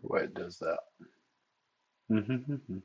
Why it does that. Mm-hmm.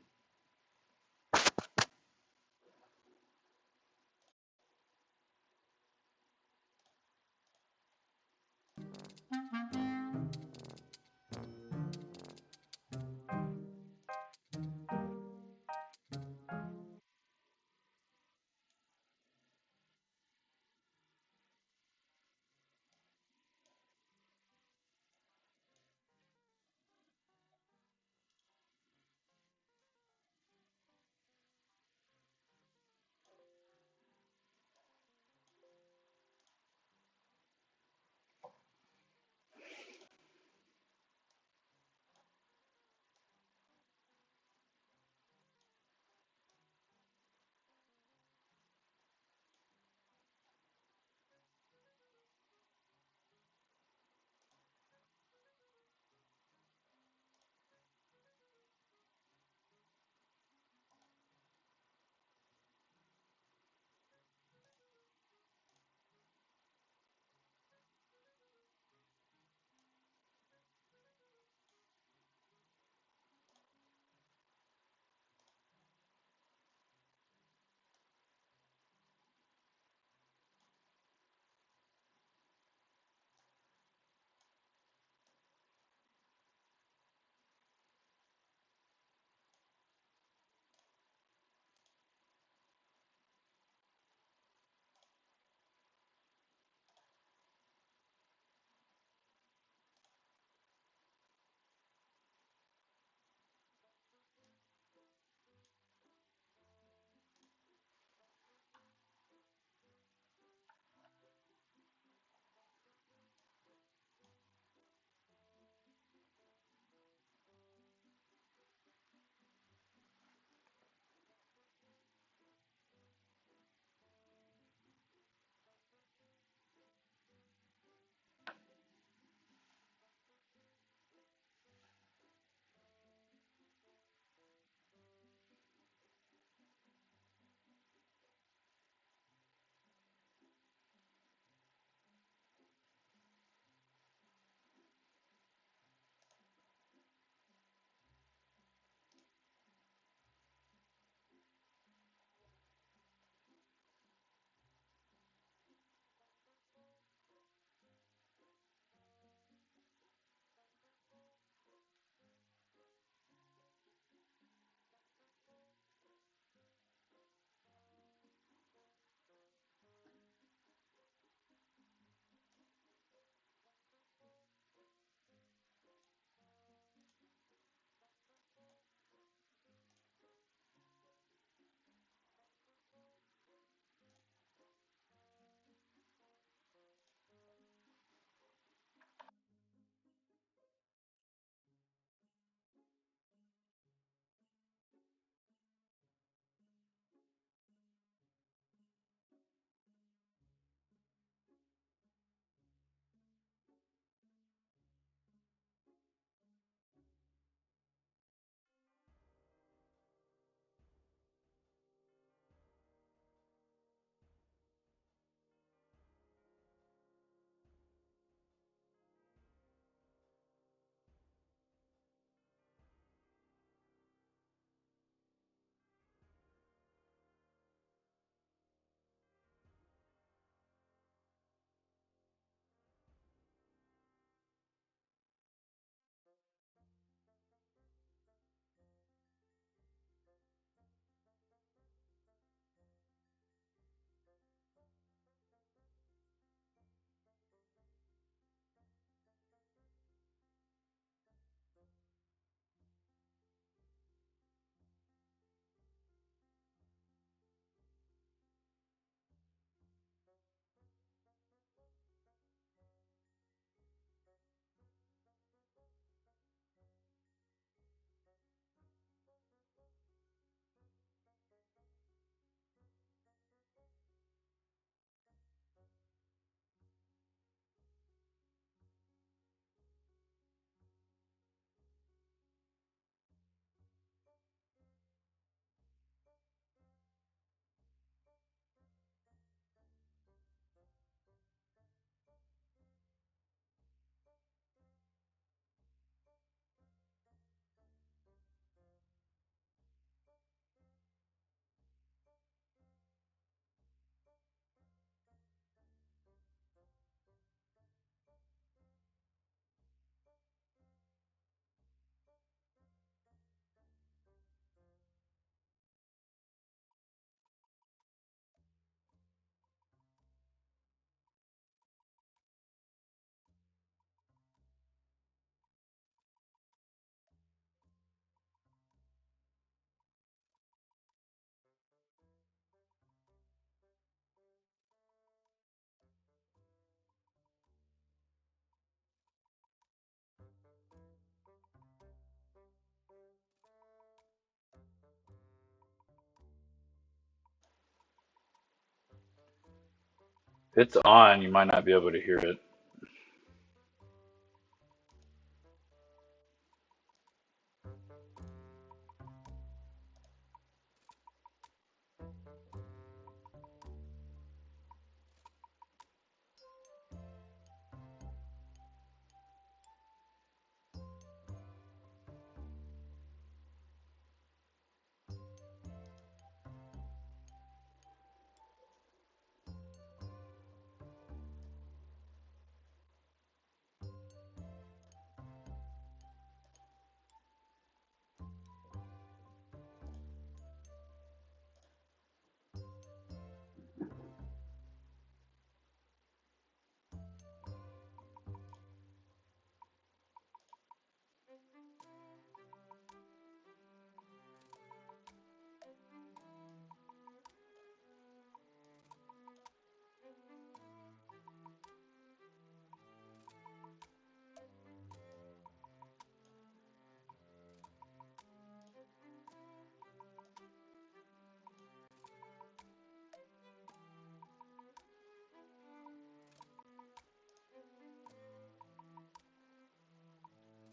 It's on. You might not be able to hear it.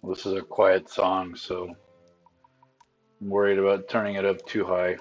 This is a quiet song, so I'm worried about turning it up too high.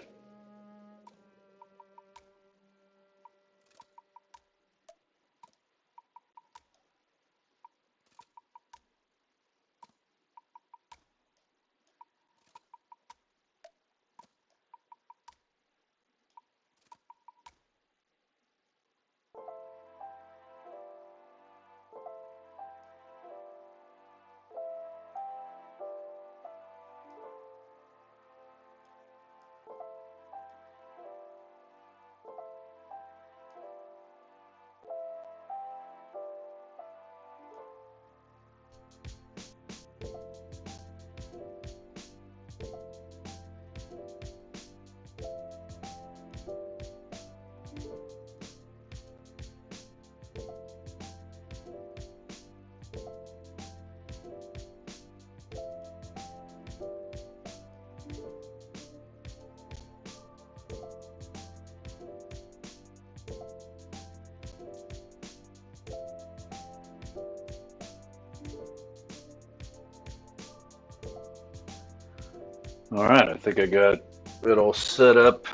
All right, I think I got it all set up.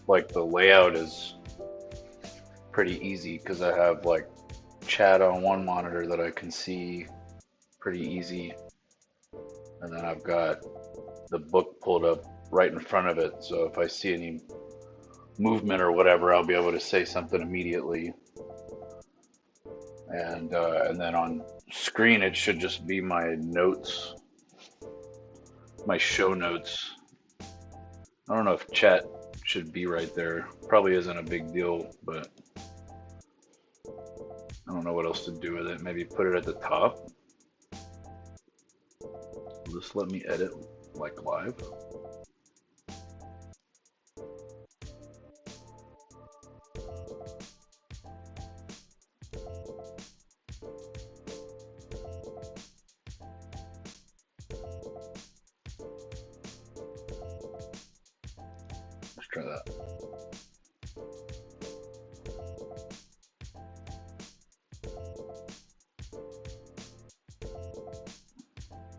Like the layout is pretty easy because I have like chat on one monitor that I can see pretty easy, and then I've got the book pulled up right in front of it. So if I see any movement or whatever, I'll be able to say something immediately. And then on screen, it should just be my notes, my show notes. I don't know if chat should be right there. Probably isn't a big deal, but I don't know what else to do with it. Maybe put it at the top. Just let me edit like live. Let's try that.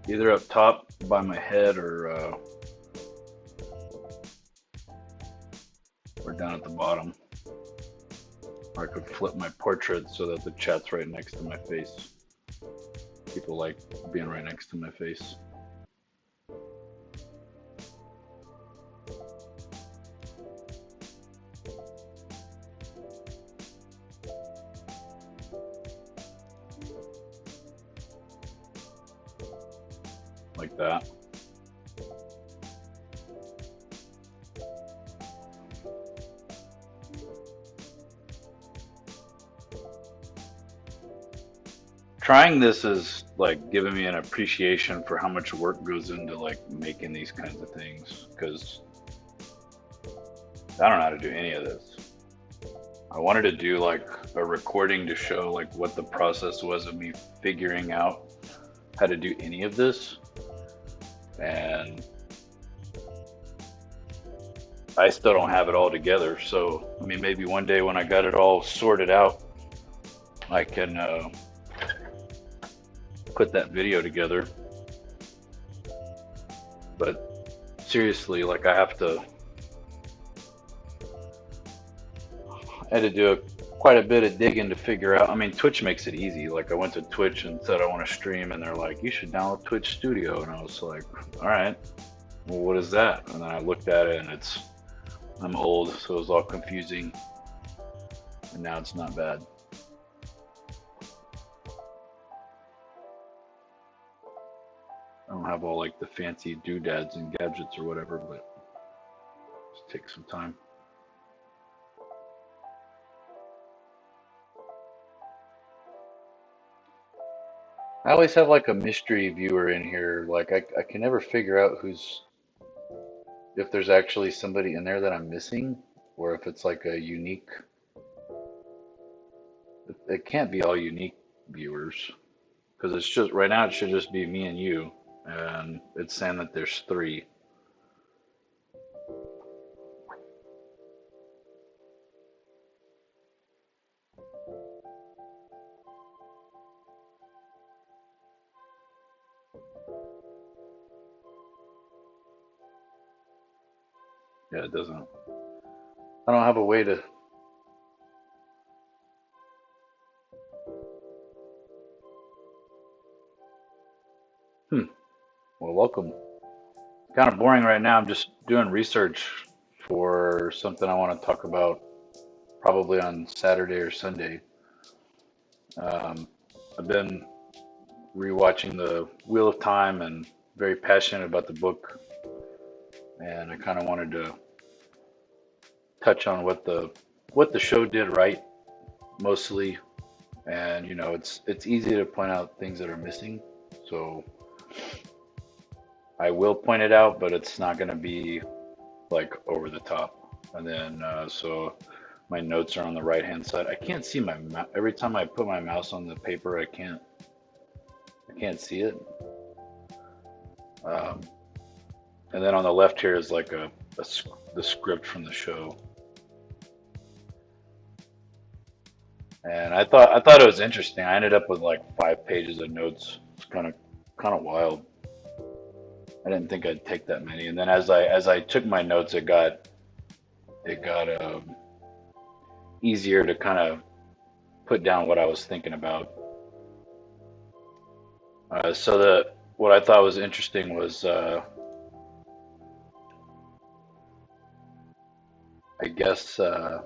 Either up top by my head or down at the bottom. Or I could flip my portrait so that the chat's right next to my face. People like being right next to my face. Like that. Trying this is like giving me an appreciation for how much work goes into like making these kinds of things, because I don't know how to do any of this. I wanted to do like a recording to show like what the process was of me figuring out how to do any of this, and I still don't have it all together. So I mean, maybe one day when I got it all sorted out, I can put that video together. But seriously, like I had to do quite a bit of digging to figure out. I mean, Twitch makes it easy. Like I went to Twitch and said I want to stream, and they're like, you should download Twitch Studio, and I was like, all right, well, what is that? And then I looked at it, and I'm old, so it was all confusing, and now it's not bad. I don't have all like the fancy doodads and gadgets or whatever, but it takes some time. I always have like a mystery viewer in here. Like I can never figure out if there's actually somebody in there that I'm missing, or if it's like a unique. It can't be all unique viewers because it's just right now it should just be me and you, and it's saying that there's three. Yeah, it doesn't. I don't have a way to. Hmm. Well, welcome. Kind of boring right now. I'm just doing research for something I want to talk about probably on Saturday or Sunday. Um, I've been rewatching the Wheel of Time and very passionate about the book, and I kind of wanted to touch on what the show did right mostly, and it's easy to point out things that are missing, so I will point it out, but it's not going to be like over the top. And then so my notes are on the right hand side. I can't see every time I put my mouse on the paper. I can't see it. Um, and then on the left here is like the script from the show. And I thought it was interesting. I ended up with like 5 pages of notes. It's kind of wild. I didn't think I'd take that many. And then as I took my notes, it got easier to kind of put down what I was thinking about. So the what I thought was interesting was I guess I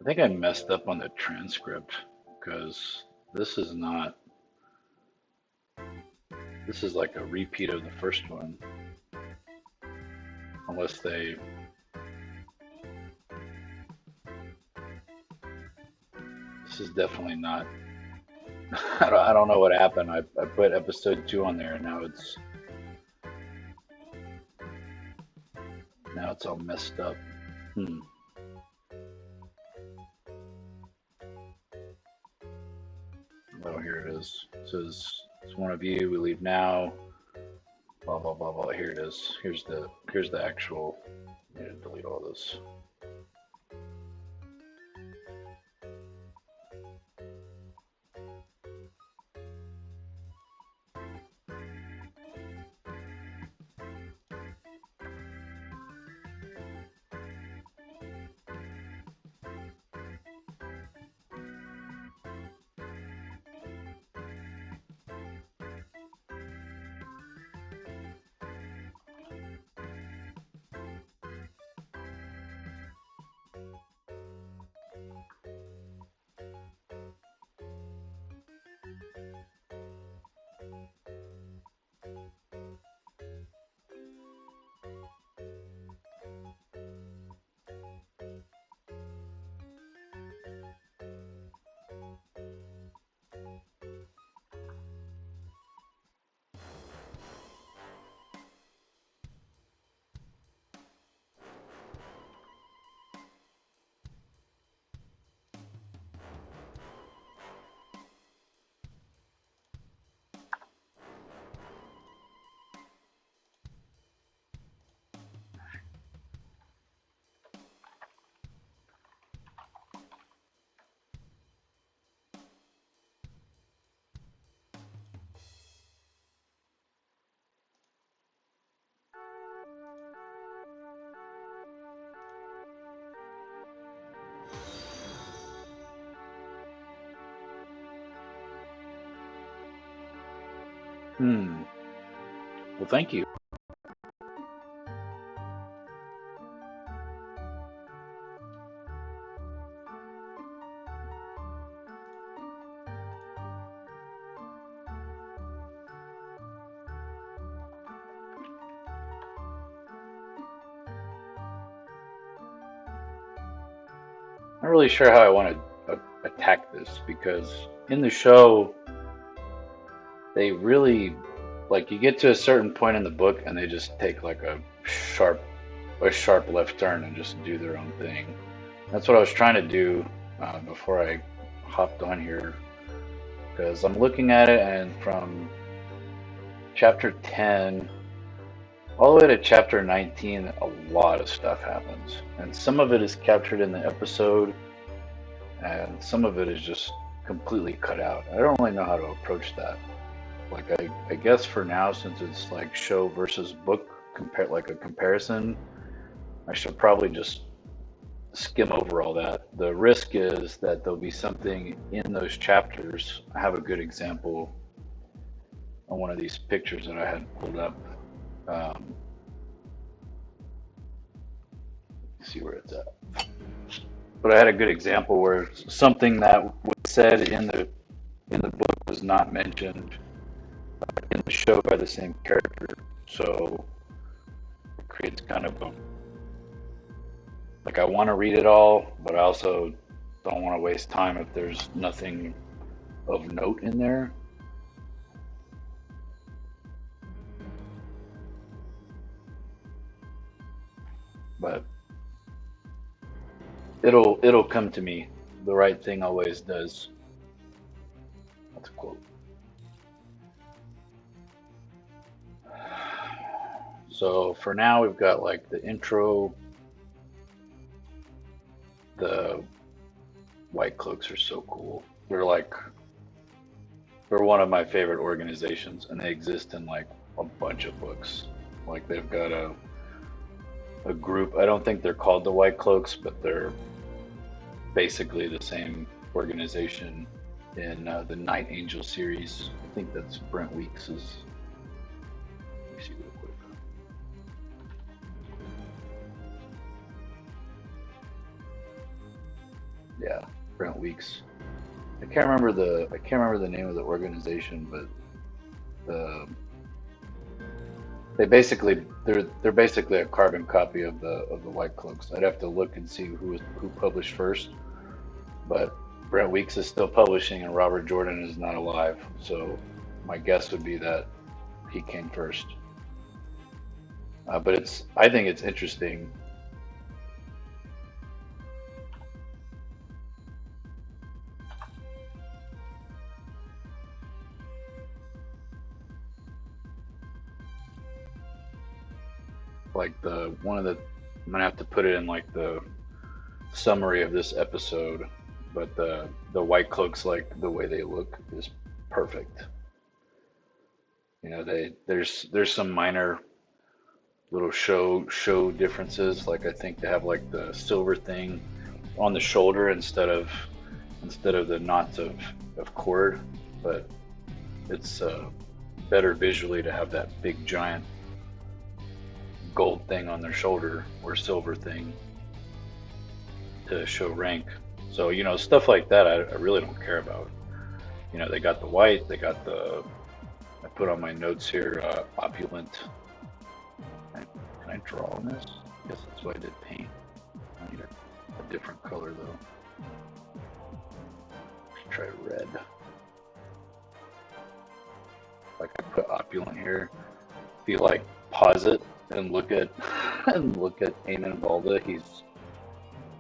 think I messed up on the transcript because this is not this is like a repeat of the first one, unless they. This is definitely not. I don't know what happened. I put episode 2 on there, and now it's all messed up. Hmm. Oh, here it is. It says it's one of you. We leave now. Blah blah blah blah. Here it is. Here's the actual. I need to delete all this. Hmm. Well, thank you. Not really sure how I want to attack this because in the show they really like you get to a certain point in the book and they just take like sharp a sharp left turn and just do their own thing. That's what I was trying to do before I hopped on here because I'm looking at it and from chapter 10 all the way to chapter 19 a lot of stuff happens and some of it is captured in the episode and some of it is just completely cut out. I don't really know how to approach that. Like I guess for now, since it's like show versus book, compare like a comparison, I should probably just skim over all that. The risk is that there'll be something in those chapters. I have a good example on one of these pictures that I had pulled up. Um, see where it's at. But I had a good example where something that was said in the book was not mentioned in the show by the same character. So it creates kind of a like I want to read it all, but I also don't want to waste time if there's nothing of note in there. But it'll come to me. The right thing always does. That's a quote. So for now we've got like the intro. The White Cloaks are so cool. They're one of my favorite organizations, and they exist in like a bunch of books. Like they've got a group. I don't think they're called the White Cloaks, but they're basically the same organization in the Night Angel series. I think that's Brent Weeks's. Let me see real quick. Yeah, Brent Weeks. I can't remember the name of the organization, but the they're basically a carbon copy of the White Cloaks. I'd have to look and see who published first, but Brent Weeks is still publishing and Robert Jordan is not alive. So my guess would be that he came first. But I think it's interesting. Like the one of the I'm gonna have to put it in like the summary of this episode, but the White Cloaks like the way they look is perfect. You know, there's some minor little show differences. Like I think they have like the silver thing on the shoulder instead of the knots of cord, but it's better visually to have that big giant gold thing on their shoulder or silver thing to show rank. So you know stuff like that I really don't care about. You know they got the white, they got the I put on my notes here opulent. Can I draw on this? I guess that's why I did paint. I need a different color though. Let's try red. Like I put opulent here. If you like pause it and look at and look at Eamon Valda, he's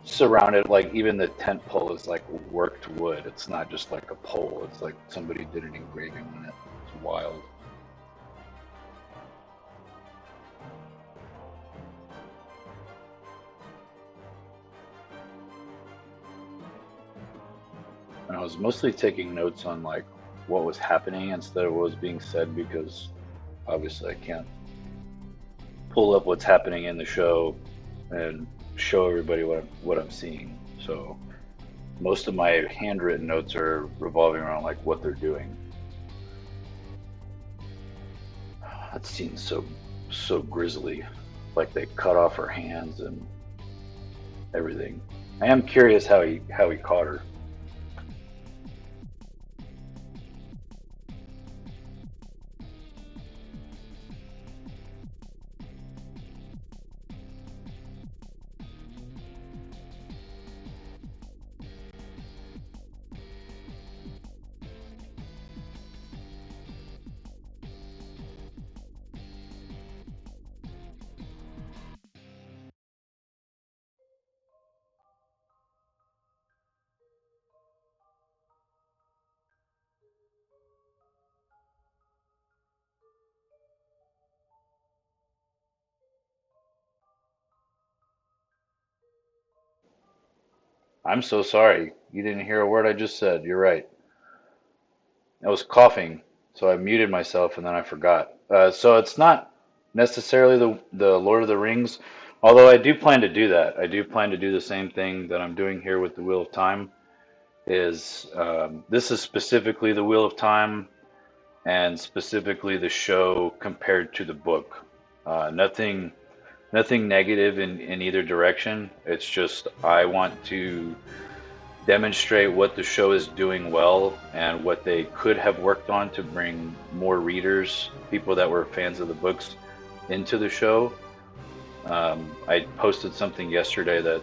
surrounded like even the tent pole is like worked wood. It's not just like a pole. It's like somebody did an engraving on it. It's wild. And I was mostly taking notes on like what was happening instead of what was being said because obviously I can't pull up what's happening in the show and show everybody what I'm seeing. So most of my handwritten notes are revolving around like what they're doing. That seems so grisly. Like they cut off her hands and everything. I am curious how he caught her. I'm so sorry. You didn't hear a word I just said. You're right. I was coughing, so I muted myself and then I forgot. So it's not necessarily the Lord of the Rings, although I do plan to do that. I do plan to do the same thing that I'm doing here with the Wheel of Time. This is specifically the Wheel of Time and specifically the show compared to the book. Nothing negative in either direction. It's just I want to demonstrate what the show is doing well and what they could have worked on to bring more readers, people that were fans of the books, into the show. I posted something yesterday that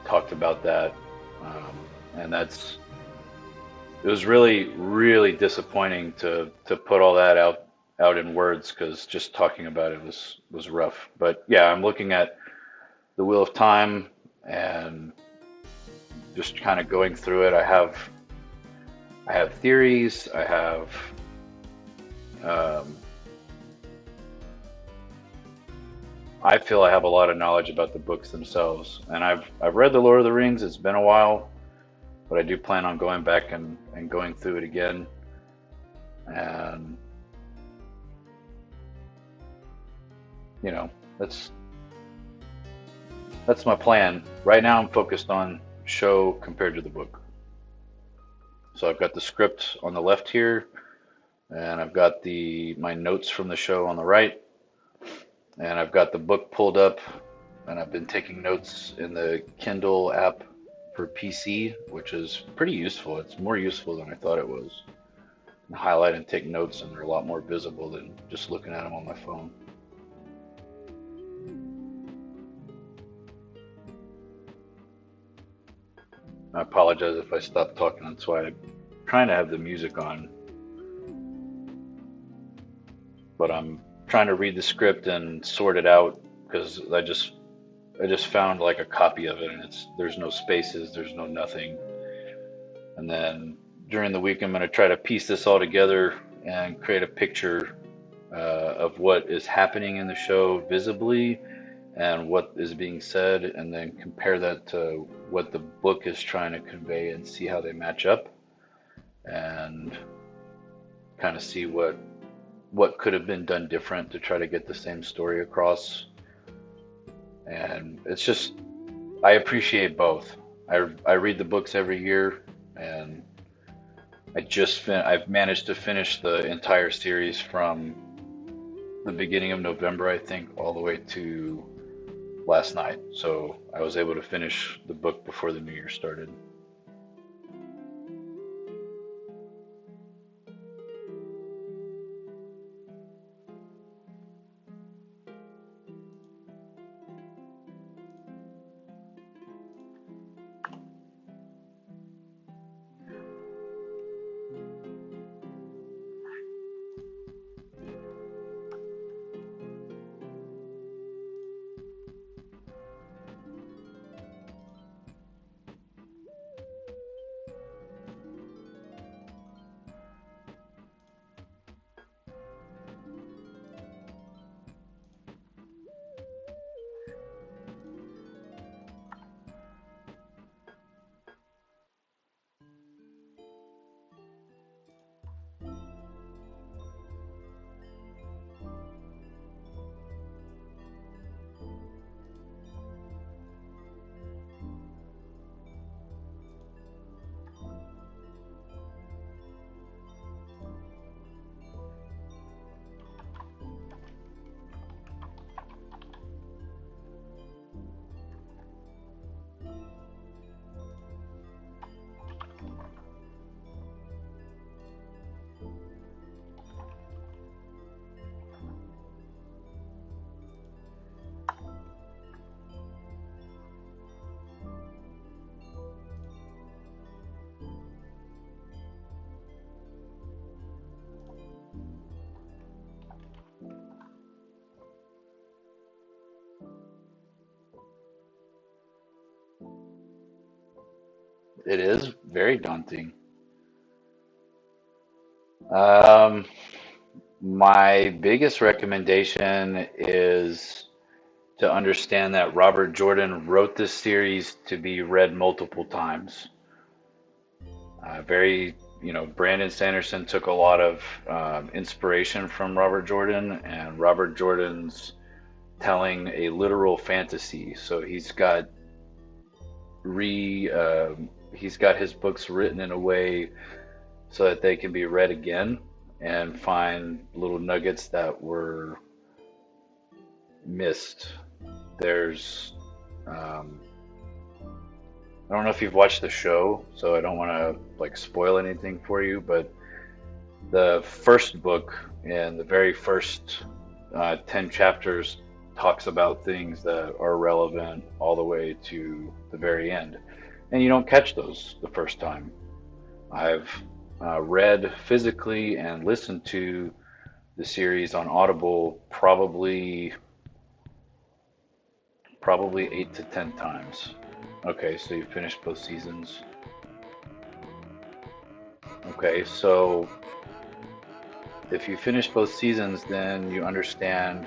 talked about that, um, and it was really disappointing to put all that out in words because just talking about it was rough. But yeah, I'm looking at the Wheel of Time and just kind of going through it. I have theories. Um, I feel I have a lot of knowledge about the books themselves, and I've read the Lord of the Rings. It's been a while, but I do plan on going back and going through it again. And you know, that's that's my plan. Right now, I'm focused on show compared to the book. So I've got the script on the left here, and I've got the my notes from the show on the right, and I've got the book pulled up, and I've been taking notes in the Kindle app for PC, which is pretty useful. It's more useful than I thought it was. And highlight and take notes, and they're a lot more visible than just looking at them on my phone. I apologize if I stopped talking. That's why I'm trying to have the music on, but I'm trying to read the script and sort it out because I just found like a copy of it, and there's no spaces, there's no nothing. And then during the week, I'm going to try to piece this all together and create a picture of what is happening in the show visibly and what is being said, and then compare that to what the book is trying to convey and see how they match up, and kind of see what could have been done different to try to get the same story across. And it's just I appreciate both. I read the books every year, and I've managed to finish the entire series from the beginning of November, I think, all the way to last night. So I was able to finish the book before the new year started. It is very daunting. Um, my biggest recommendation is to understand that Robert Jordan wrote this series to be read multiple times. Brandon Sanderson took a lot of inspiration from Robert Jordan, and Robert Jordan's telling a literal fantasy. So re he's got his books written in a way so that they can be read again and find little nuggets that were missed. There's um, I don't know if you've watched the show, so I don't want to like spoil anything for you, but the first book in the very first 10 chapters talks about things that are relevant all the way to the very end. And you don't catch those the first time. I've read physically and listened to the series on Audible probably 8 to 10 times. Okay, so you finished both seasons. Okay, so if you finish both seasons, then you understand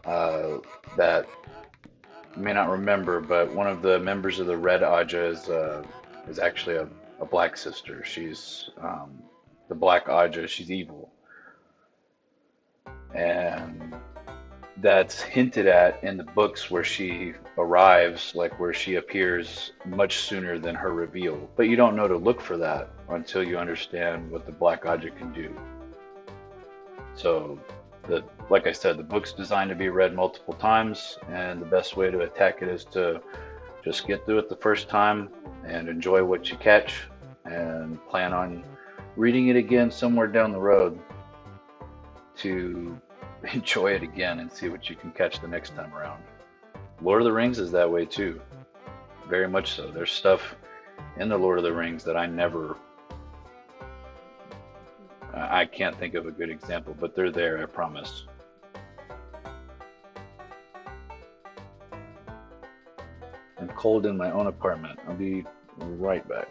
uh, that you may not remember, but one of the members of the Red Aja is actually a black sister. She's the Black Aja. She's evil, and that's hinted at in the books where she arrives, like where she appears much sooner than her reveal. But you don't know to look for that until you understand what the Black Aja can do. So, like I said, the book's designed to be read multiple times, and the best way to attack it is to just get through it the first time and enjoy what you catch, and plan on reading it again somewhere down the road to enjoy it again and see what you can catch the next time around. Lord of the Rings is that way too, very much so. There's stuff in the Lord of the Rings that I can't think of a good example, but they're there, I promise. I'm cold in my own apartment. I'll be right back.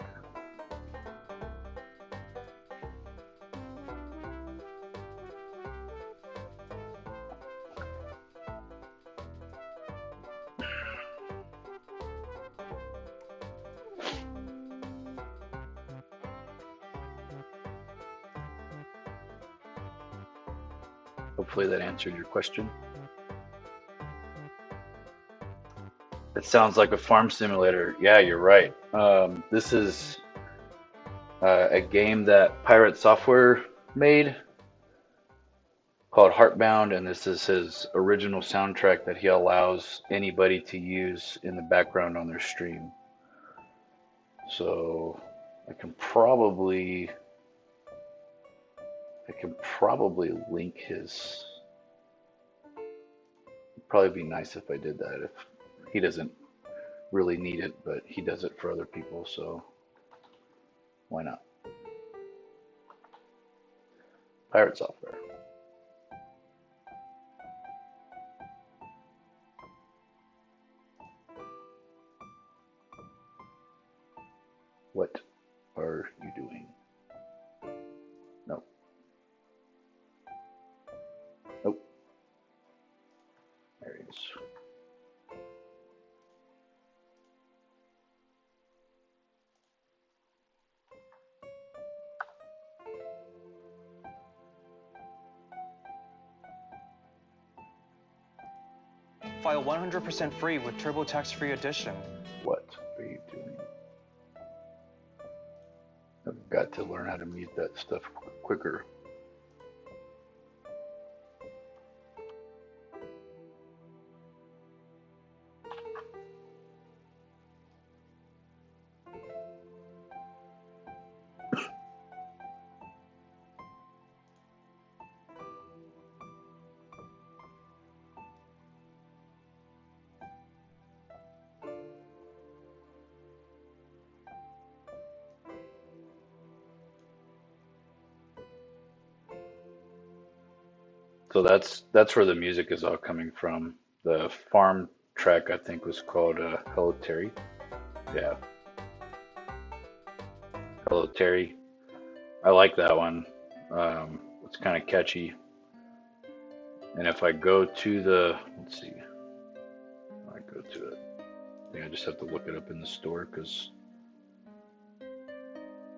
Hopefully that answered your question. It sounds like a farm simulator. Yeah, you're right. This is a game that Pirate Software made called Heartbound, and this is his original soundtrack that he allows anybody to use in the background on their stream. So I can probably link his. It'd probably be nice if I did that. If he doesn't really need it, but he does it for other people, so why not? Pirate Software. What are you doing? No. Nope. There he is. File 100% free with TurboTax Free Edition. What are you doing? I've got to learn how to mute that stuff quicker. So that's where the music is all coming from. The farm track I think was called Hello Terry. Yeah. Hello Terry. I like that one. It's kind of catchy. And if I go to the, let's see, I go to it. I think I just have to look it up in the store because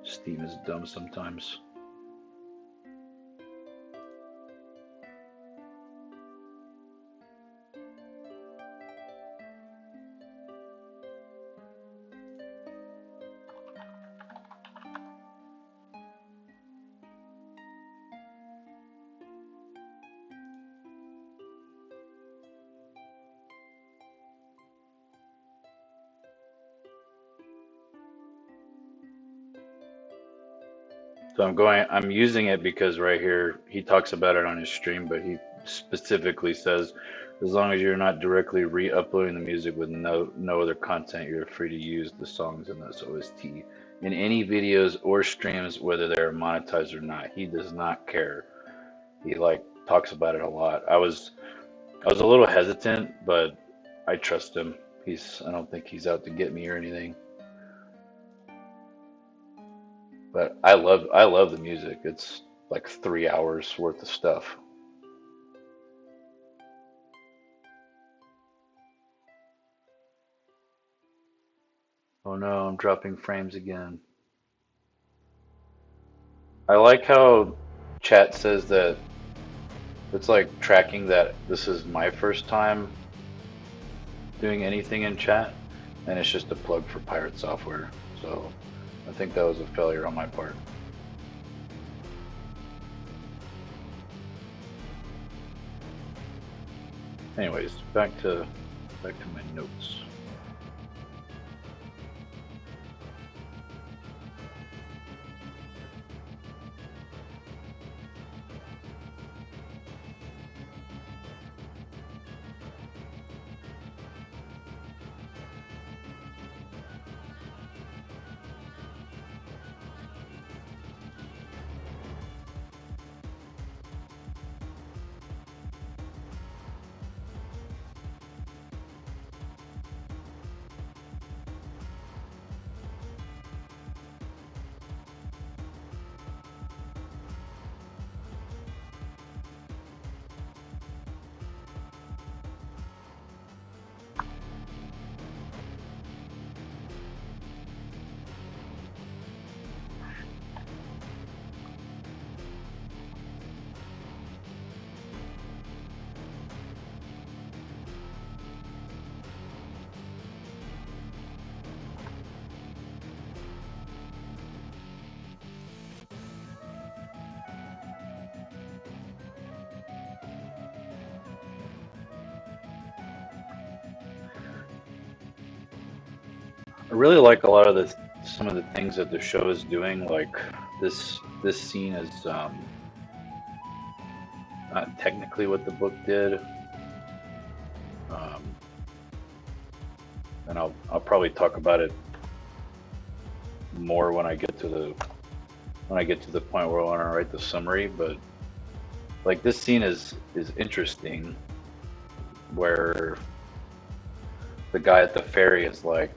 Steam is dumb sometimes. So I'm using it because right here he talks about it on his stream, but he specifically says as long as you're not directly re-uploading the music with no other content, you're free to use the songs in this OST in any videos or streams, whether they're monetized or not. He does not care. He like talks about it a lot. I was a little hesitant, but I trust him. I don't think he's out to get me or anything. But I love the music. It's like 3 hours worth of stuff. Oh no, I'm dropping frames again. I like how chat says that it's like tracking that this is my first time doing anything in chat, and it's just a plug for Pirate Software. So I think that was a failure on my part. Anyways, back to my notes. I really like a lot of some of the things that the show is doing. Like this scene is not technically what the book did, um, and I'll probably talk about it more when I get to the point where I want to write the summary. But like this scene is interesting, where the guy at the ferry is like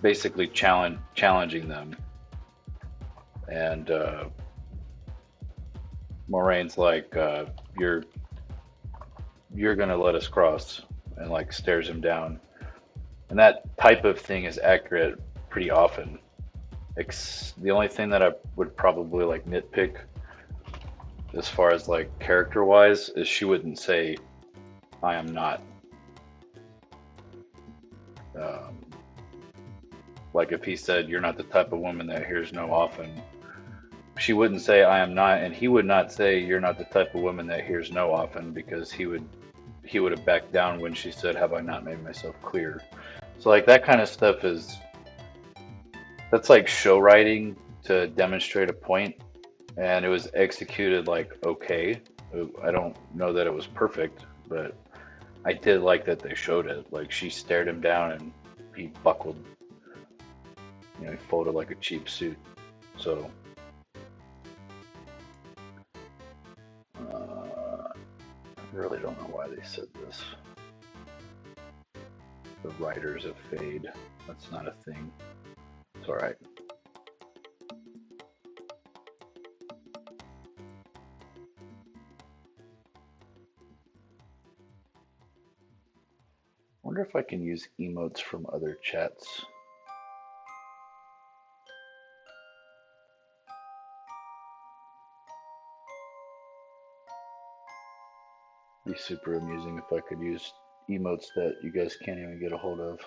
basically challenging them, and Moraine's like, you're gonna let us cross, and like stares him down. And that type of thing is accurate pretty often. The only thing that I would probably like nitpick as far as like character wise is she wouldn't say I am not. Um, like if he said you're not the type of woman that hears no often, she wouldn't say I am not, and he would not say you're not the type of woman that hears no often, because he would have backed down when she said have I not made myself clear. So like that kind of stuff that's like show writing to demonstrate a point, and it was executed like okay. I don't know that it was perfect, but I did like that they showed it. Like she stared him down and he buckled. He folded like a cheap suit. So I really don't know why they said this. The writers of Fade. That's not a thing. It's all right. Wonder if I can use emotes from other chats. Be super amusing if I could use emotes that you guys can't even get a hold of.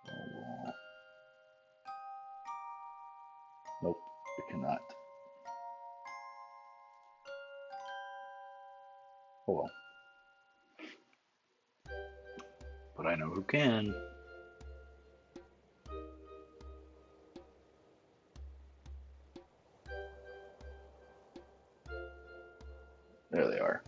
Oh, nope, I cannot. Oh well. But I know who can. There they are.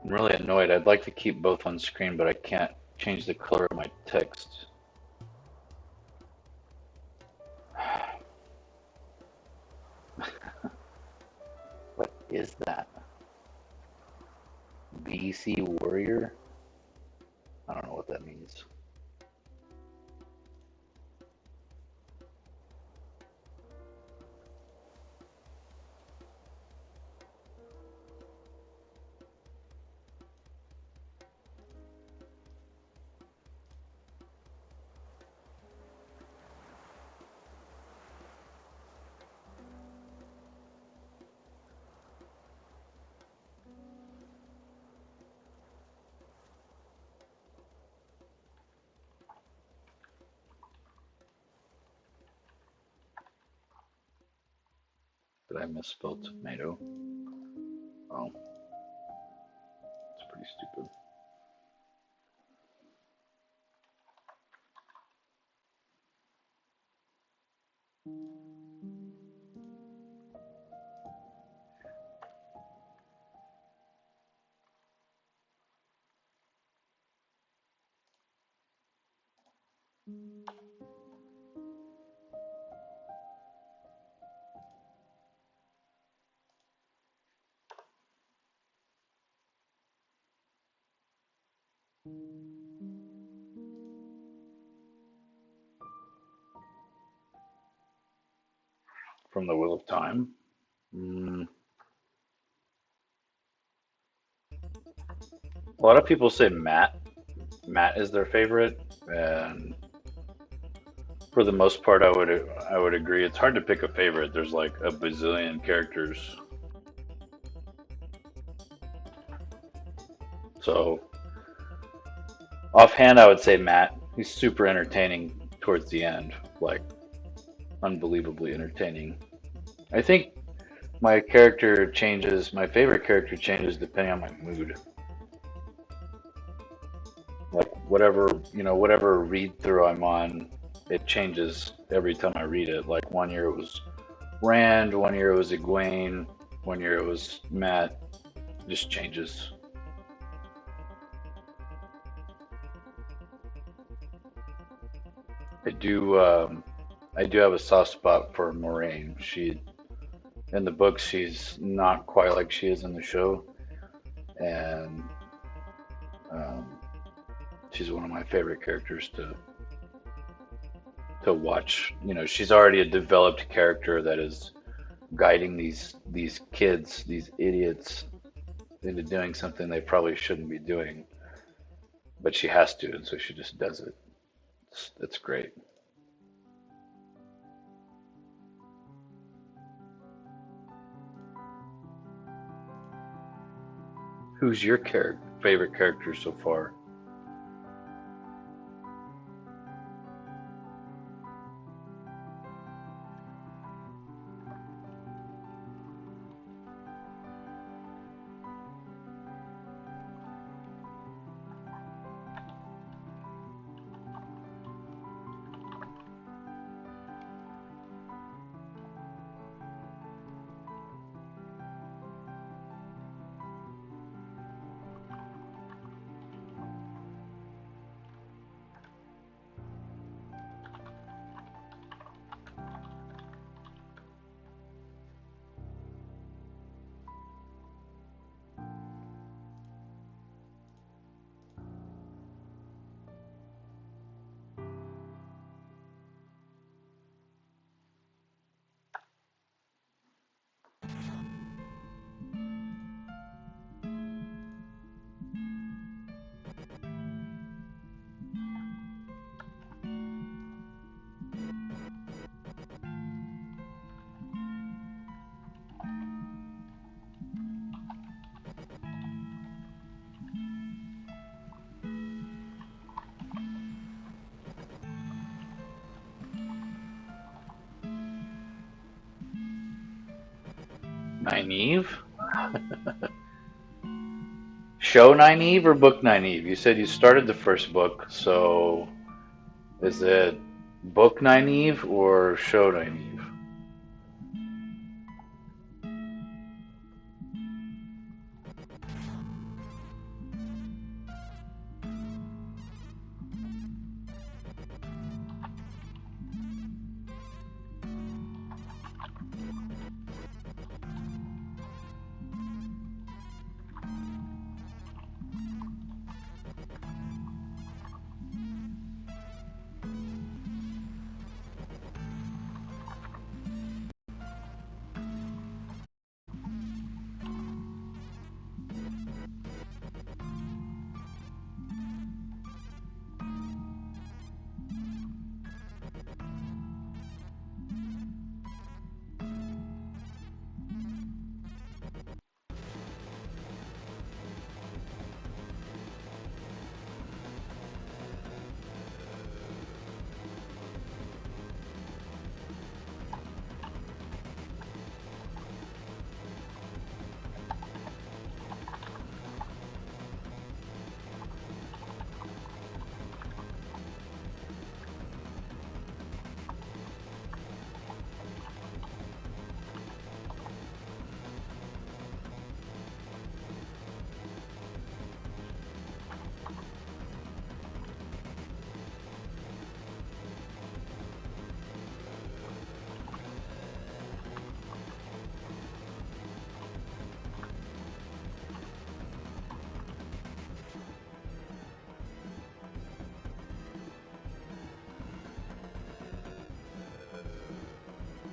I'm really annoyed. I'd like to keep both on screen, but I can't change the color of my text. What is that? BC Warrior? I don't know what that means. Did I misspell tomato? Oh, it's pretty stupid. From the Wheel of Time? Mm, a lot of people say Matt. Matt is their favorite, and for the most part, I would agree. It's hard to pick a favorite. There's like a bazillion characters, so offhand, I would say Matt. He's super entertaining towards the end, like unbelievably entertaining. I think my character changes. My favorite character changes depending on my mood. Like whatever, whatever read through I'm on, it changes every time I read it. Like one year it was Rand, one year it was Egwene, one year it was Matt. It just changes. I do. I do have a soft spot for Moraine. She in the book she's not quite like she is in the show, and um, she's one of my favorite characters to watch. She's already a developed character that is guiding these kids, these idiots, into doing something they probably shouldn't be doing, but she has to, and so she just does it. It's great. Who's your favorite character so far? Nynaeve? Show Nynaeve or book Nynaeve? You said you started the first book, so is it book Nynaeve or show Nynaeve?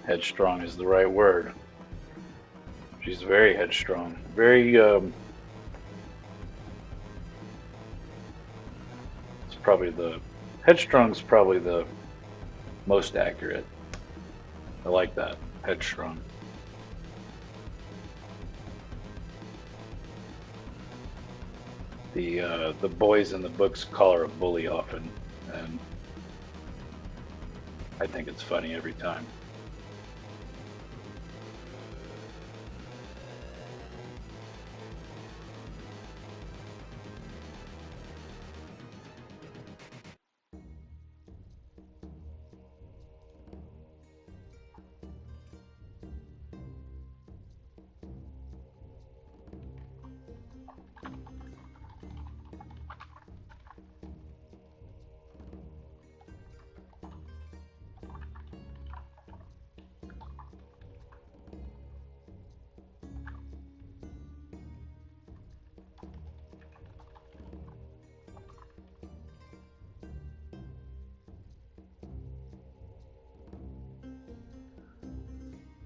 Headstrong is the right word. She's very headstrong. Very, it's probably headstrong's probably the most accurate. I like that. Headstrong. The boys in the books call her a bully often, and I think it's funny every time.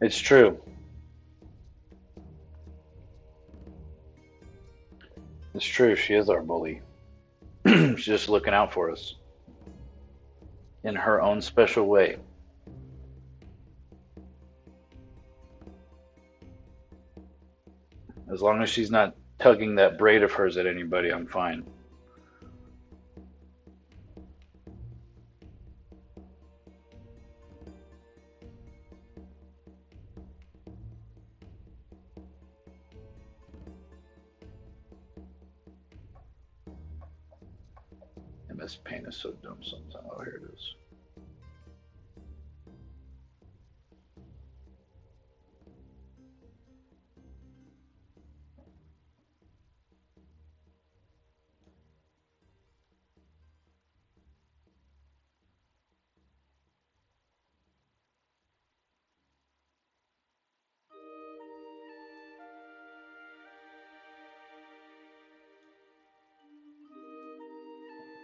It's true. It's true. She is our bully. She's just looking out for us in her own special way. As long as she's not tugging that braid of hers at anybody, I'm fine. MS Paint is so dumb sometimes. Oh, here it is.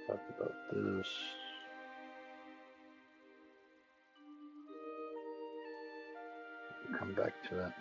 Talk about this. Come back to it.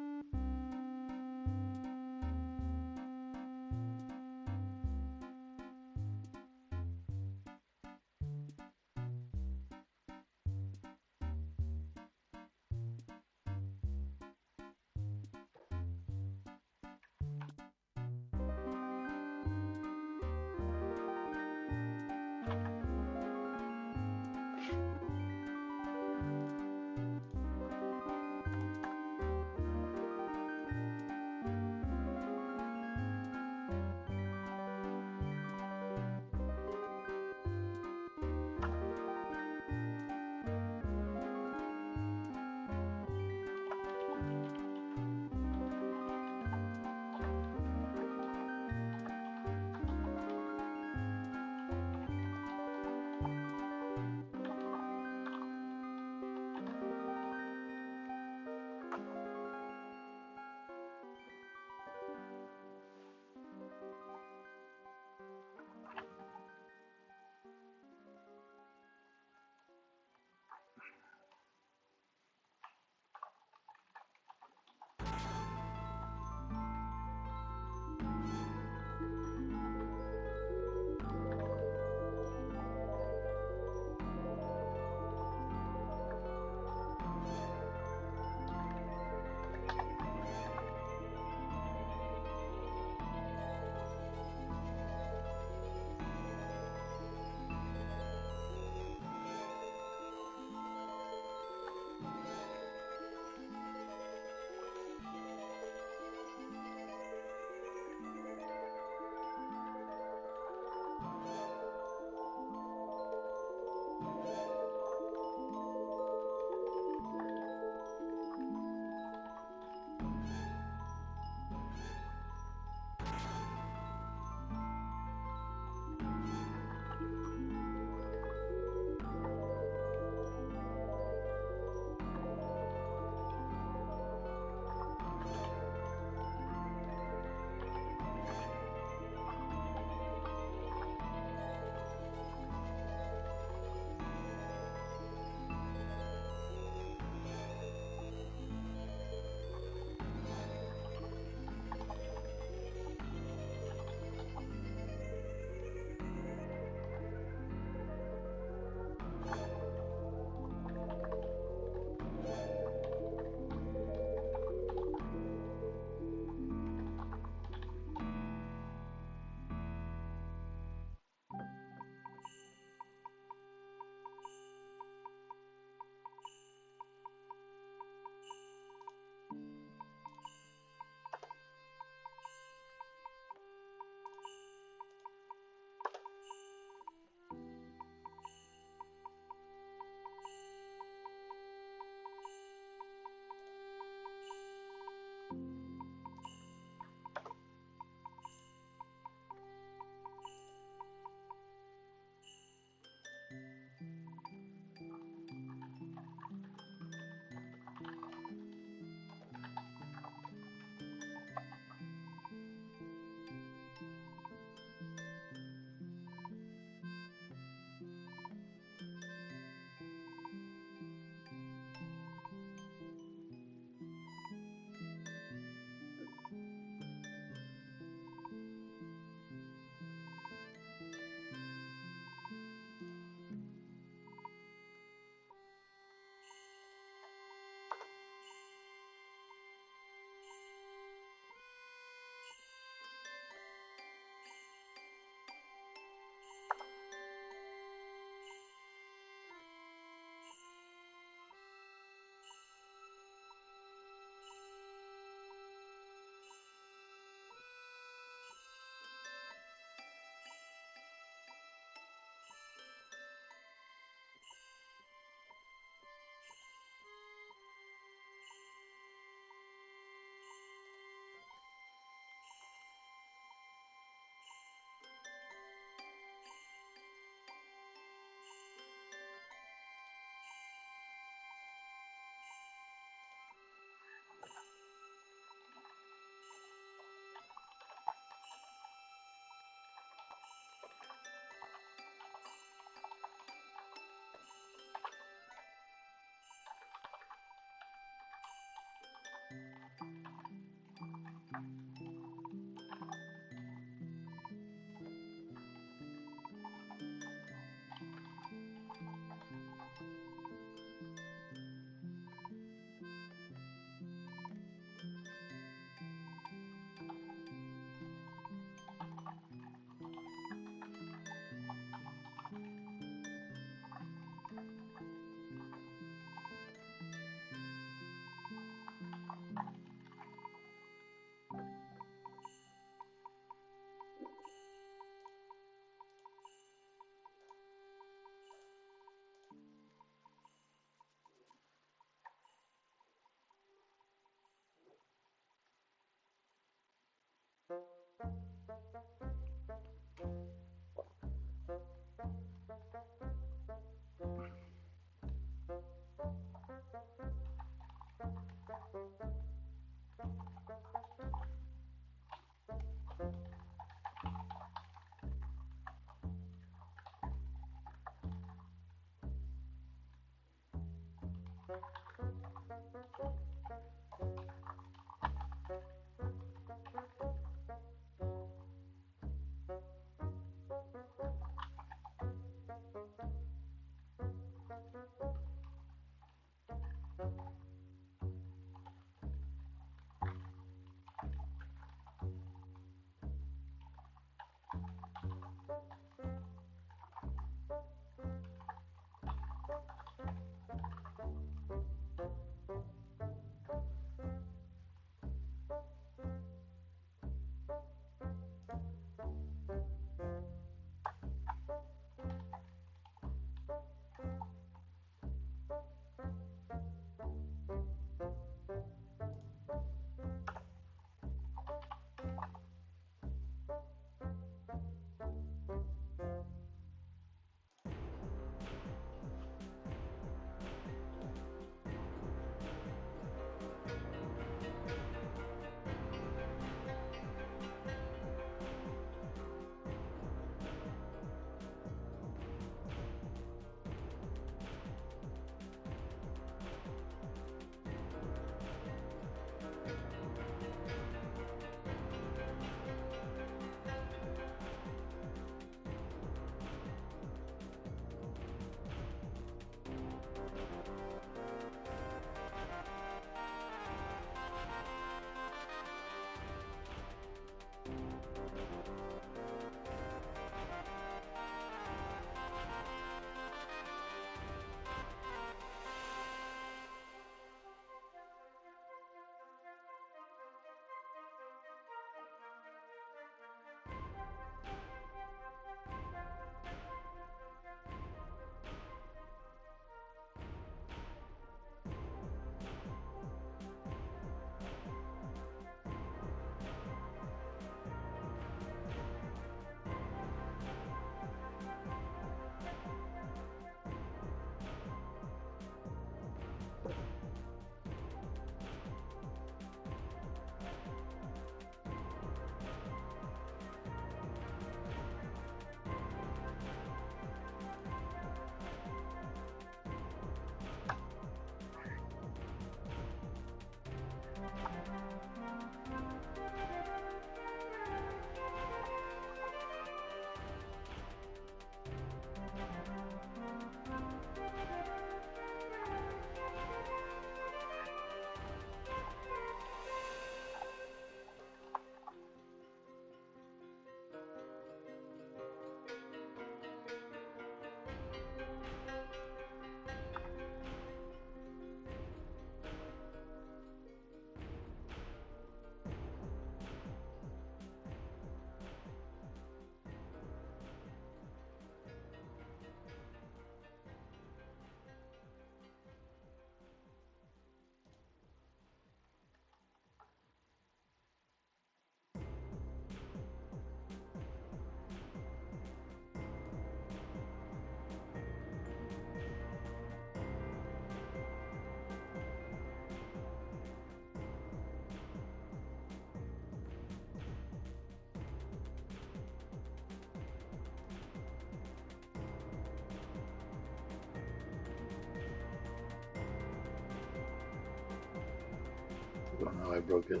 Don't know how I broke it.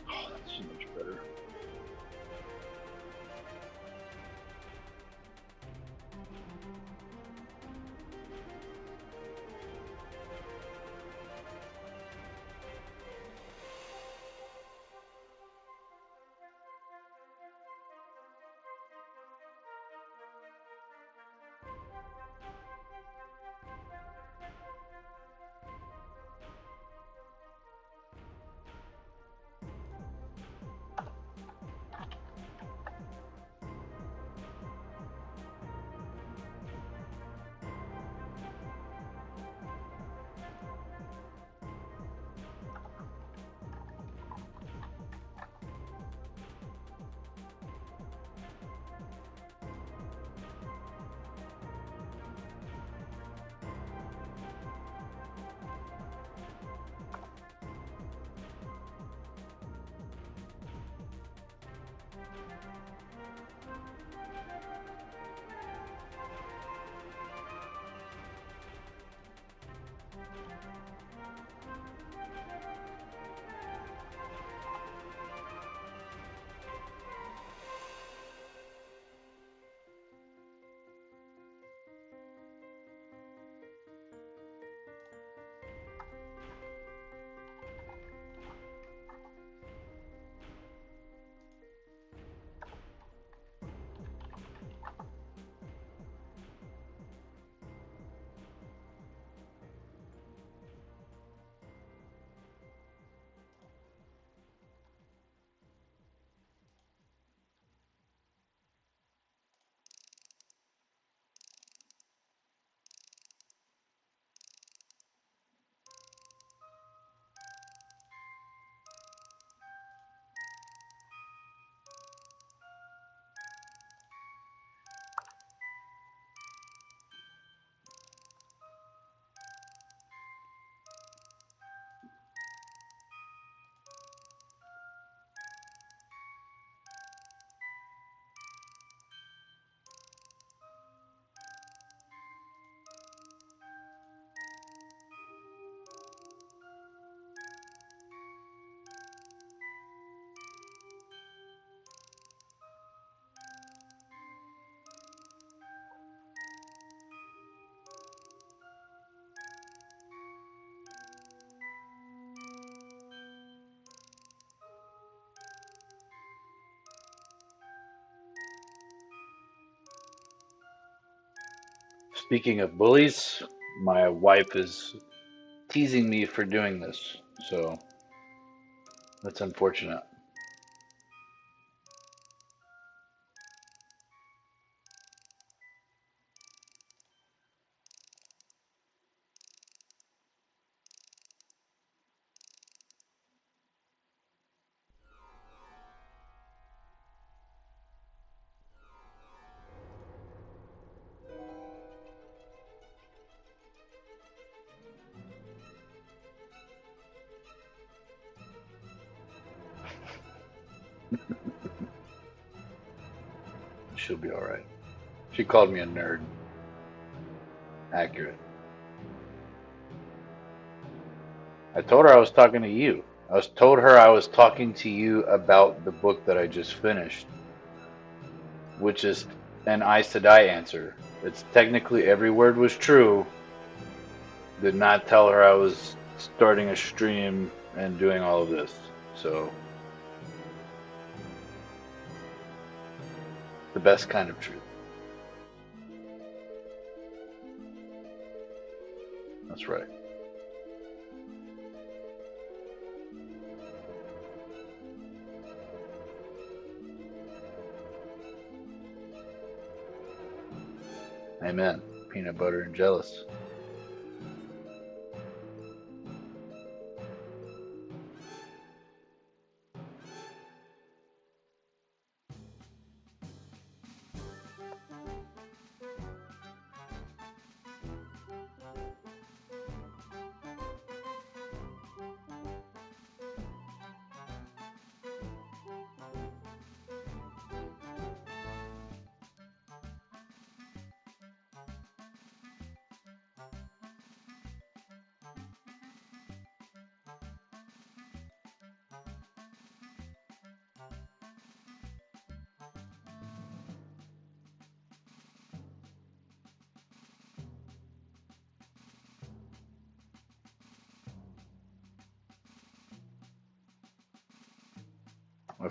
Oh, that's so much better. Speaking of bullies, my wife is teasing me for doing this, so that's unfortunate. She'll be all right. She called me a nerd. Accurate. I told her I was talking to you. Told her I was talking to you about the book that I just finished, which is an Aes Sedai answer. It's technically every word was true. Did not tell her I was starting a stream and doing all of this. So the best kind of truth. That's right. Amen. Peanut butter and jealous.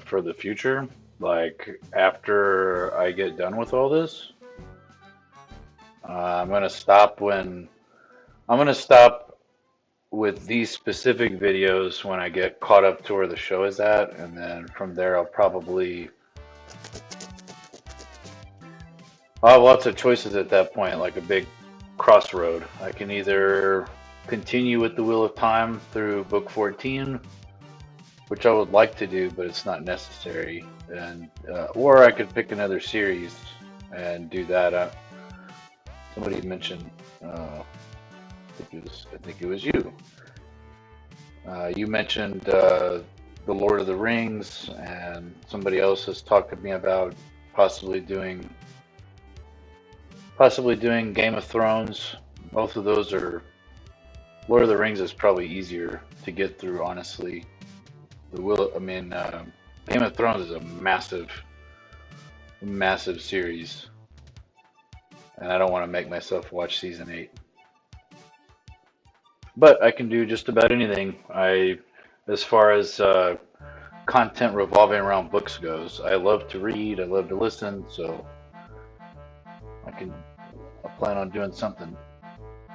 for the future, like after I get done with all this, I'm gonna stop when I'm gonna stop with these specific videos when I get caught up to where the show is at, and then from there I'll have lots of choices at that point, like a big crossroad. I can either continue with the Wheel of Time through book 14, which I would like to do, but it's not necessary, and or I could pick another series and do that. Somebody mentioned, I think it was you. You mentioned the Lord of the Rings, and somebody else has talked to me about possibly doing Game of Thrones. Both of those are Lord of the Rings is probably easier to get through, honestly. Game of Thrones is a massive series, and I don't want to make myself watch season 8. But I can do just about anything. As far as content revolving around books goes, I love to read, I love to listen, so I can, I plan on doing something.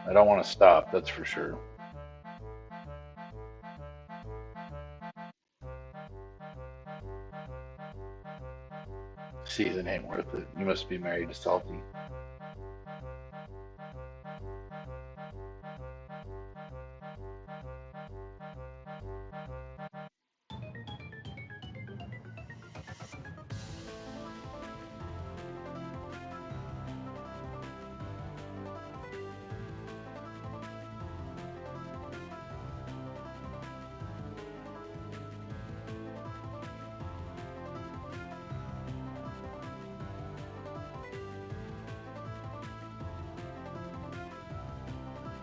I don't want to stop, that's for sure. Season ain't worth it. You must be married to Salty.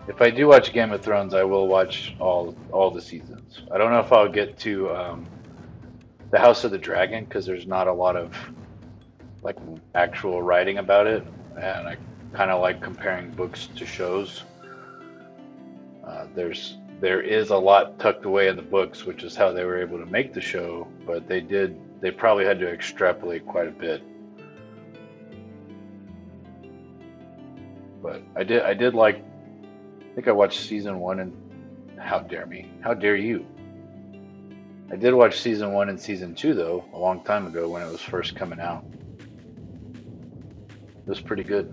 If I do watch Game of Thrones, I will watch all the seasons. I don't know if I'll get to the House of the Dragon because there's not a lot of like actual writing about it, and I kind of like comparing books to shows. There is a lot tucked away in the books, which is how they were able to make the show, but they probably had to extrapolate quite a bit. But I did like I think I watched season 1 and how dare me? How dare you? I did watch season 1 and season 2 though, a long time ago when it was first coming out. It was pretty good.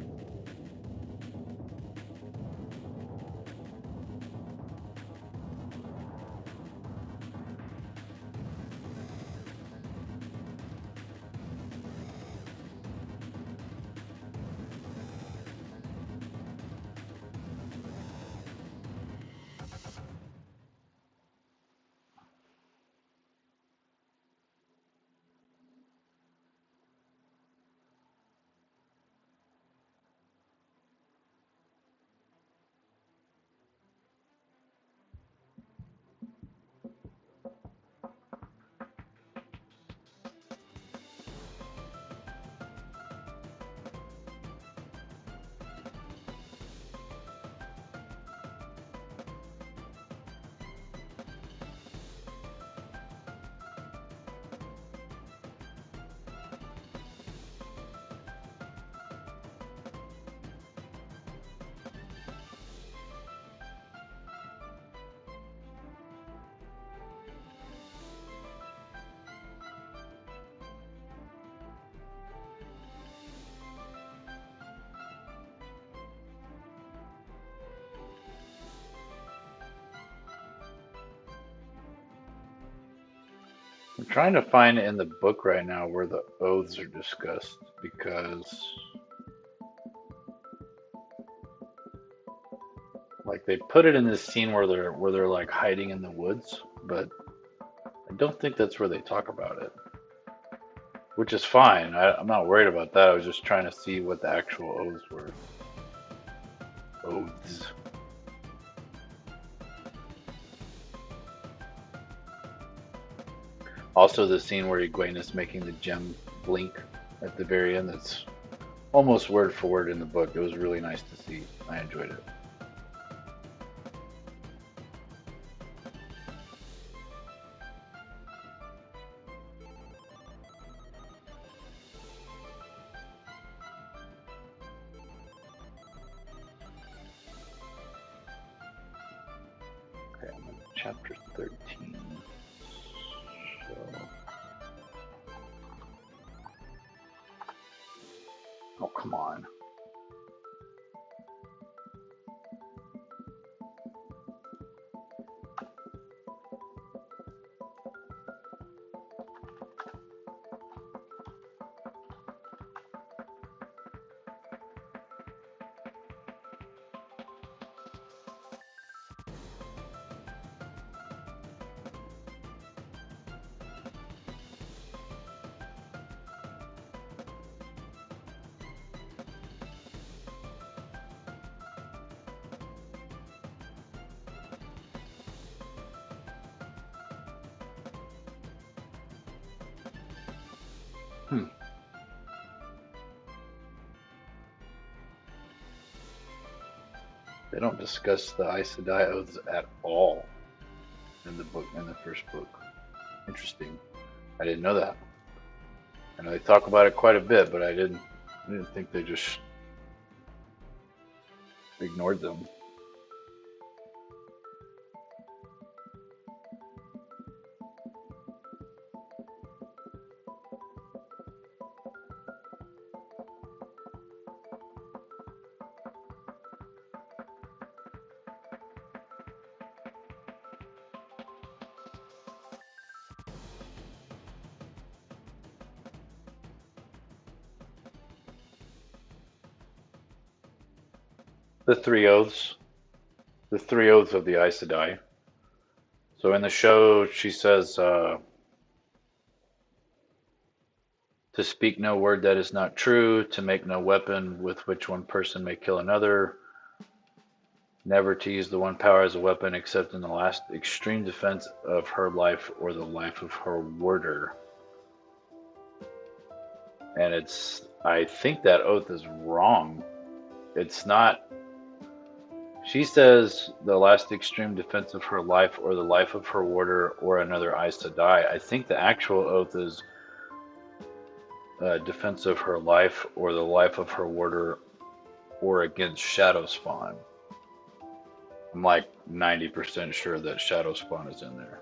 I'm trying to find in the book right now where the oaths are discussed because like they put it in this scene where they're like hiding in the woods, but I don't think that's where they talk about it, which is fine. I'm not worried about that. I was just trying to see what the actual oaths were. Oaths. Also, the scene where Egwene is making the gem blink at the very end. That's almost word for word in the book. It was really nice to see. I enjoyed it. chapter 13. So, oh, come on. They don't discuss the Aes Sedai oaths at all in the book, in the first book. Interesting. I didn't know that. And they talk about it quite a bit, but I didn't think they just ignored them. The three oaths. The three oaths of the Aes Sedai. So in the show, she says, to speak no word that is not true, to make no weapon with which one person may kill another, never to use the one power as a weapon except in the last extreme defense of her life or the life of her warder. And I think that oath is wrong. It's not. She says the last extreme defense of her life or the life of her warder or another Aes Sedai. I think the actual oath is defense of her life or the life of her warder or against Shadow Spawn. I'm like 90% sure that Shadow Spawn is in there.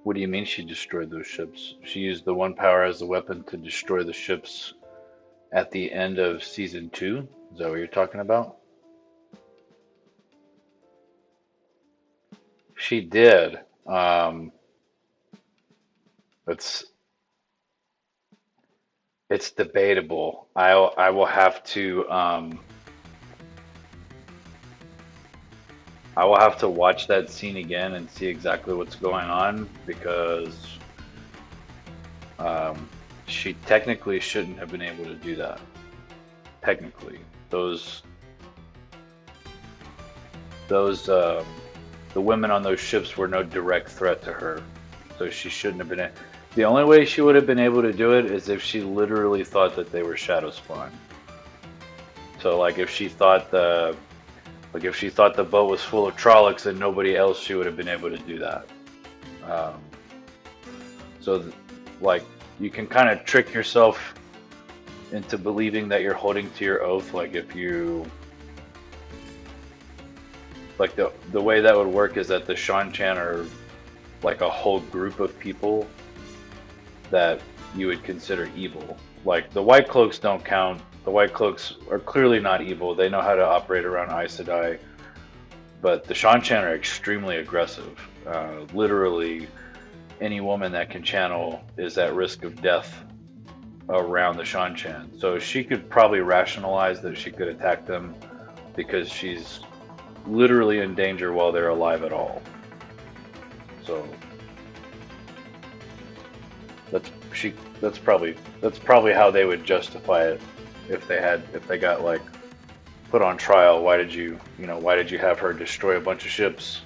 What do you mean she destroyed those ships? She used the one power as a weapon to destroy the ships at the end of season 2? Is that what you're talking about? She did. It's it's debatable. I will have to I will have to watch that scene again and see exactly what's going on because she technically shouldn't have been able to do that. Technically, those the women on those ships were no direct threat to her, so she shouldn't have been. The only way she would have been able to do it is if she literally thought that they were Shadow Spawn. So, like, if she thought the boat was full of Trollocs and nobody else, she would have been able to do that. Um, so, like, you can kind of trick yourself into believing that you're holding to your oath. Like, if you, like, the way that would work is that the Shan-Chan are like a whole group of people that you would consider evil. Like, the White Cloaks don't count. The White Cloaks are clearly not evil. They know how to operate around Aes Sedai. But the Shan-Chan are extremely aggressive. Literally, any woman that can channel is at risk of death around the Shan-Chan. So she could probably rationalize that she could attack them because she's literally in danger while they're alive at all. So that's probably how they would justify it if they got like put on trial. Why did you have her destroy a bunch of ships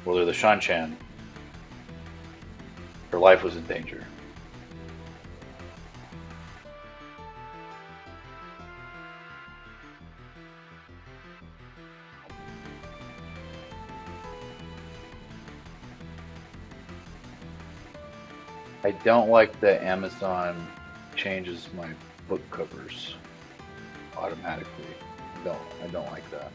Well, they're the Shanchan. Her life was in danger. I don't like that Amazon changes my book covers automatically. I don't like that.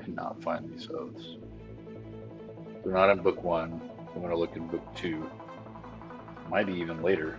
Cannot find these oaths. They're not in book one. I'm going to look in book two. Might be even later.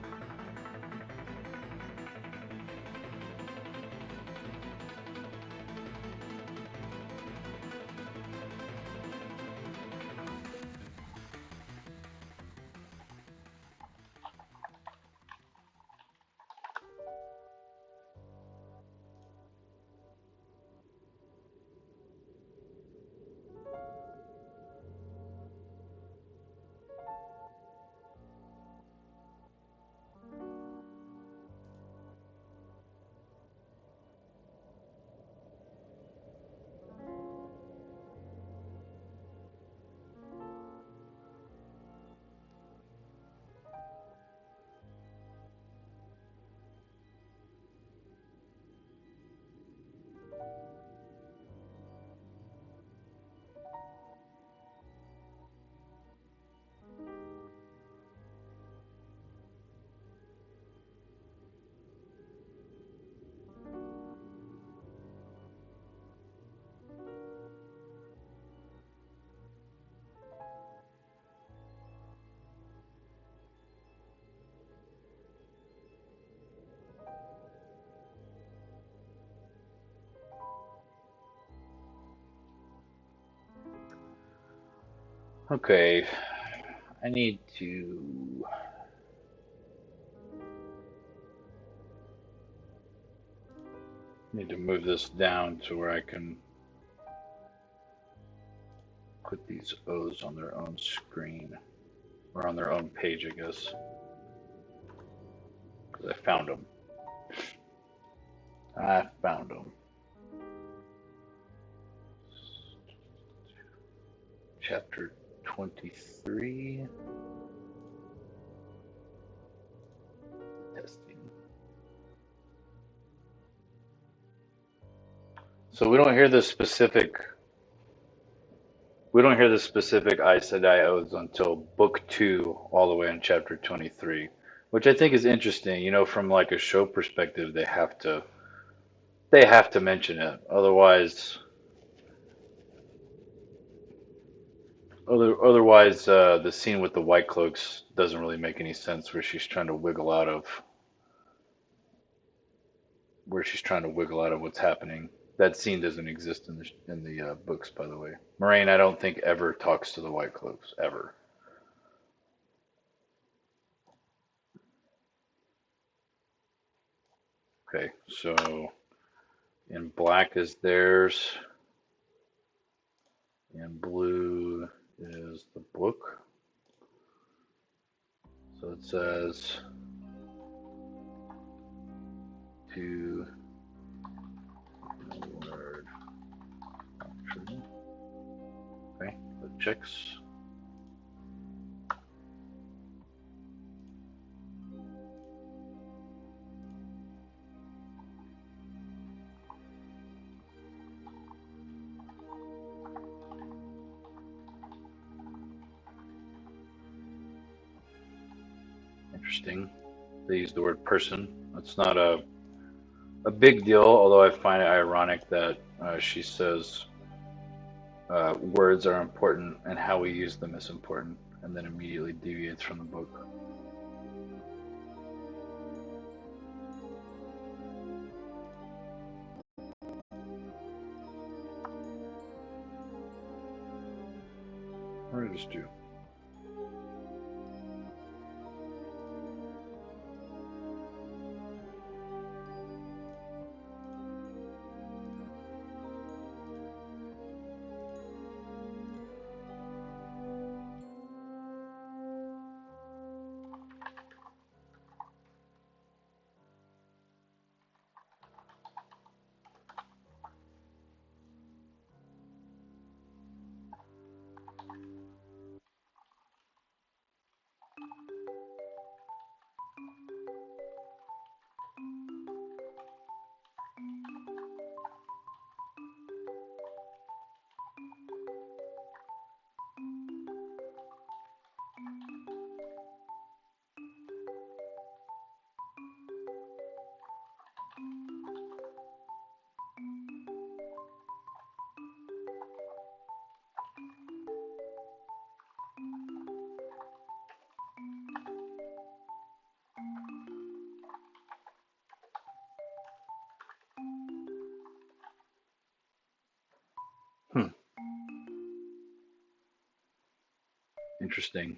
Okay, I need to move this down to where I can put these O's on their own screen or on their own page, I guess, because I found them. I found them. Chapter 23. Testing. So we don't hear the specific. We don't hear the specific Aes Sedai oaths until book two, all the way in chapter 23, which I think is interesting. You know, from like a show perspective, they have to mention it. Otherwise, the scene with the White Cloaks doesn't really make any sense, where she's trying to wiggle out of what's happening. That scene doesn't exist in the books, by the way. Moraine, I don't think ever talks to the White Cloaks ever. Okay, so in black is theirs, in blue is the book. So it says to word. Okay, that checks. Interesting. They use the word person. That's not a big deal, although I find it ironic that she says words are important and how we use them is important, and then immediately deviates from the book. What did I just do? Hmm. Interesting.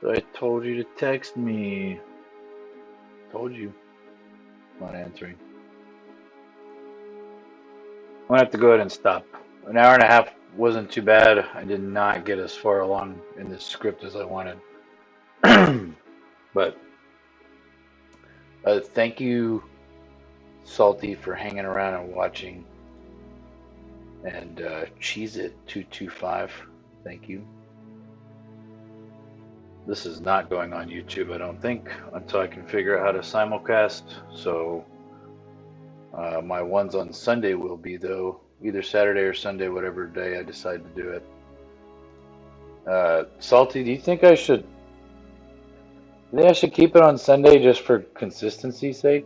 I told you to text me. Told you. Not answering. I'm gonna have to go ahead and stop. An hour and a half wasn't too bad. I did not get as far along in this script as I wanted. But thank you, Salty, for hanging around and watching. And Cheese It 225. Thank you. This is not going on YouTube, I don't think, until I can figure out how to simulcast. So my ones on Sunday will be, though, either Saturday or Sunday, whatever day I decide to do it. Salty, do you think I should? You think I should keep it on Sunday just for consistency's sake?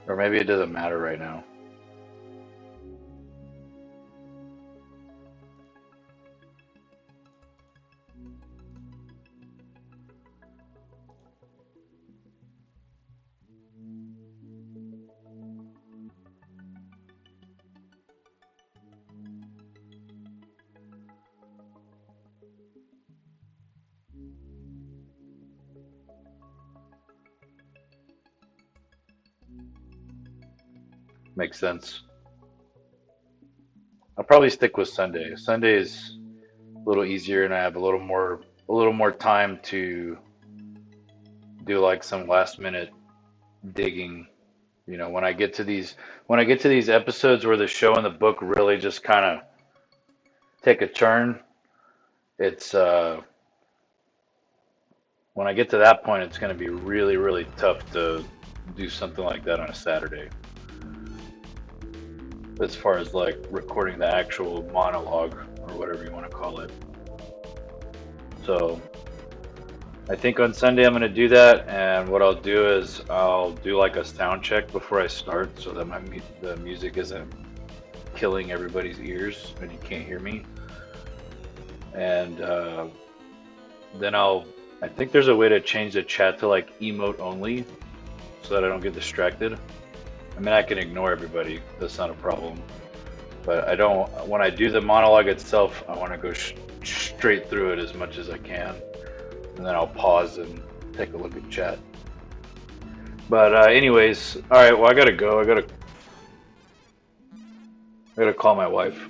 Or maybe it doesn't matter right now. Makes sense. I'll probably stick with Sunday. Sunday is a little easier, and I have a little more time to do like some last minute digging. When I get to these episodes where the show and the book really just kind of take a turn, it's when I get to that point, it's going to be really, really tough to do something like that on a Saturday. As far as like recording the actual monologue or whatever you want to call it. So I think on Sunday I'm going to do that, and what I'll do is I'll do like a sound check before I start so that the music isn't killing everybody's ears and you can't hear me. And then I think there's a way to change the chat to like emote only so that I don't get distracted. I mean, I can ignore everybody. That's not a problem. But I don't. When I do the monologue itself, I want to go straight through it as much as I can, and then I'll pause and take a look at chat. But anyways, all right. Well, I gotta go. I gotta call my wife.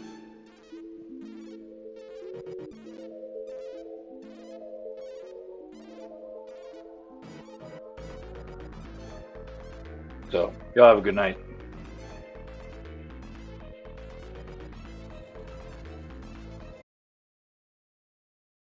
So y'all have a good night.